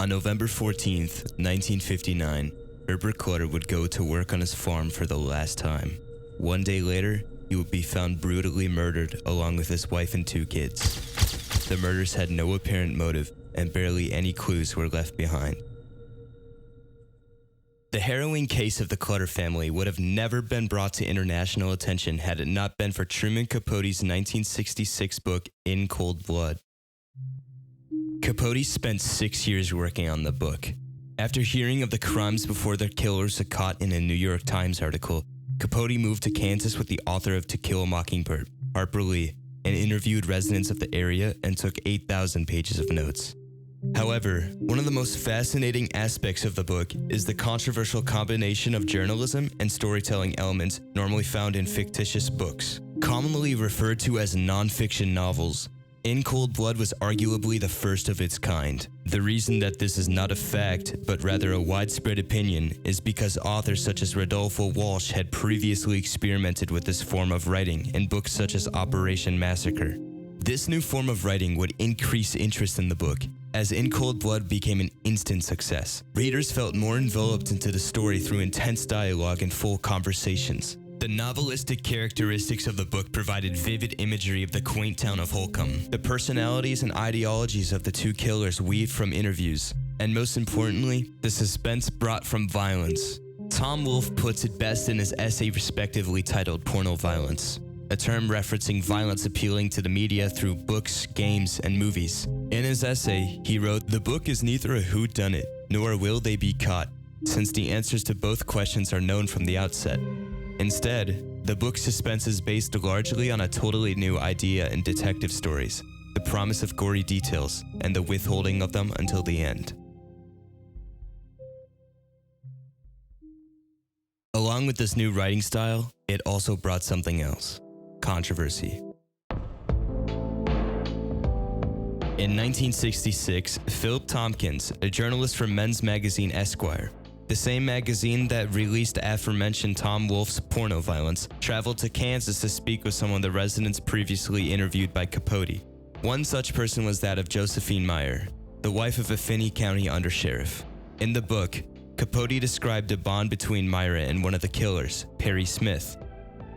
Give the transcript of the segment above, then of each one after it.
On November 14th, 1959, Herbert Clutter would go to work on his farm for the last time. One day later, he would be found brutally murdered along with his wife and 2 kids. The murders had no apparent motive, and barely any clues were left behind. The harrowing case of the Clutter family would have never been brought to international attention had it not been for Truman Capote's 1966 book, In Cold Blood. Capote spent 6 years working on the book. After hearing of the crimes before their killers were caught in a New York Times article, Capote moved to Kansas with the author of To Kill a Mockingbird, Harper Lee, and interviewed residents of the area and took 8,000 pages of notes. However, one of the most fascinating aspects of the book is the controversial combination of journalism and storytelling elements normally found in fictitious books. Commonly referred to as non-fiction novels, In Cold Blood was arguably the first of its kind. The reason that this is not a fact, but rather a widespread opinion, is because authors such as Rodolfo Walsh had previously experimented with this form of writing in books such as Operation Massacre. This new form of writing would increase interest in the book, as In Cold Blood became an instant success. Readers felt more enveloped into the story through intense dialogue and full conversations. The novelistic characteristics of the book provided vivid imagery of the quaint town of Holcomb, the personalities and ideologies of the 2 killers weaved from interviews, and most importantly, the suspense brought from violence. Tom Wolfe puts it best in his essay respectively titled Porno Violence, a term referencing violence appealing to the media through books, games, and movies. In his essay, he wrote, "The book is neither a whodunit, nor will they be caught, since the answers to both questions are known from the outset. Instead, the book's suspense is based largely on a totally new idea in detective stories, the promise of gory details, and the withholding of them until the end." Along with this new writing style, it also brought something else: controversy. In 1966, Philip Tompkins, a journalist for men's magazine Esquire, the same magazine that released the aforementioned Tom Wolfe's Porno Violence, traveled to Kansas to speak with some of the residents previously interviewed by Capote. One such person was that of Josephine Meyer, the wife of a Finney County undersheriff. In the book, Capote described a bond between Myra and one of the killers, Perry Smith.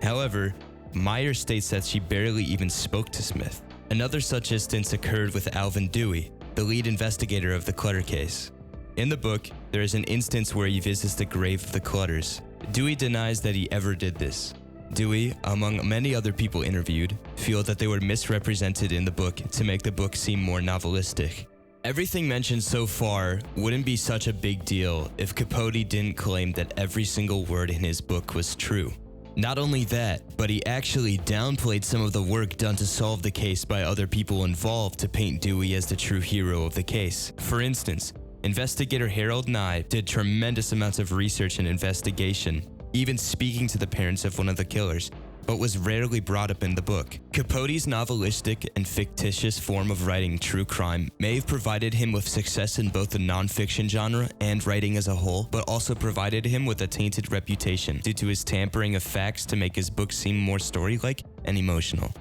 However, Meyer states that she barely even spoke to Smith. Another such instance occurred with Alvin Dewey, the lead investigator of the Clutter case. In the book, there is an instance where he visits the grave of the Clutters. Dewey denies that he ever did this. Dewey, among many other people interviewed, feel that they were misrepresented in the book to make the book seem more novelistic. Everything mentioned so far wouldn't be such a big deal if Capote didn't claim that every single word in his book was true. Not only that, but he actually downplayed some of the work done to solve the case by other people involved to paint Dewey as the true hero of the case. For instance, investigator Harold Nye did tremendous amounts of research and investigation, even speaking to the parents of one of the killers, but was rarely brought up in the book. Capote's novelistic and fictitious form of writing true crime may have provided him with success in both the nonfiction genre and writing as a whole, but also provided him with a tainted reputation due to his tampering of facts to make his book seem more story-like and emotional.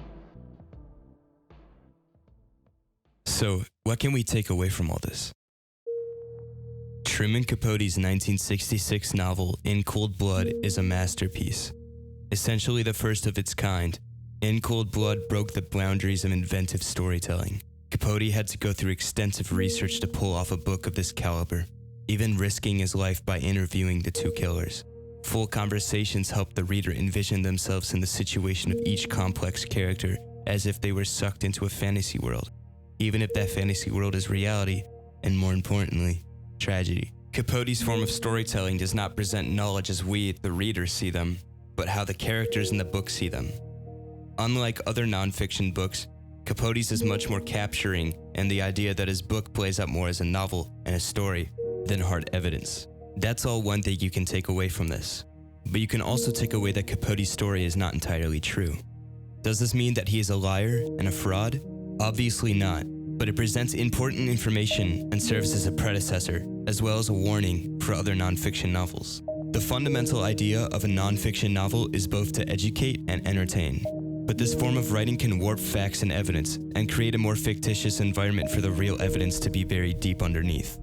So, what can we take away from all this? Truman Capote's 1966 novel, In Cold Blood, is a masterpiece. Essentially the first of its kind, In Cold Blood broke the boundaries of inventive storytelling. Capote had to go through extensive research to pull off a book of this caliber, even risking his life by interviewing the 2 killers. Full conversations helped the reader envision themselves in the situation of each complex character as if they were sucked into a fantasy world, even if that fantasy world is reality, and more importantly, tragedy. Capote's form of storytelling does not present knowledge as we, the readers, see them, but how the characters in the book see them. Unlike other nonfiction books, Capote's is much more capturing, and the idea that his book plays out more as a novel and a story than hard evidence. That's all one thing you can take away from this. But you can also take away that Capote's story is not entirely true. Does this mean that he is a liar and a fraud? Obviously not, but it presents important information and serves as a predecessor, as well as a warning for other nonfiction novels. The fundamental idea of a nonfiction novel is both to educate and entertain. But this form of writing can warp facts and evidence and create a more fictitious environment for the real evidence to be buried deep underneath.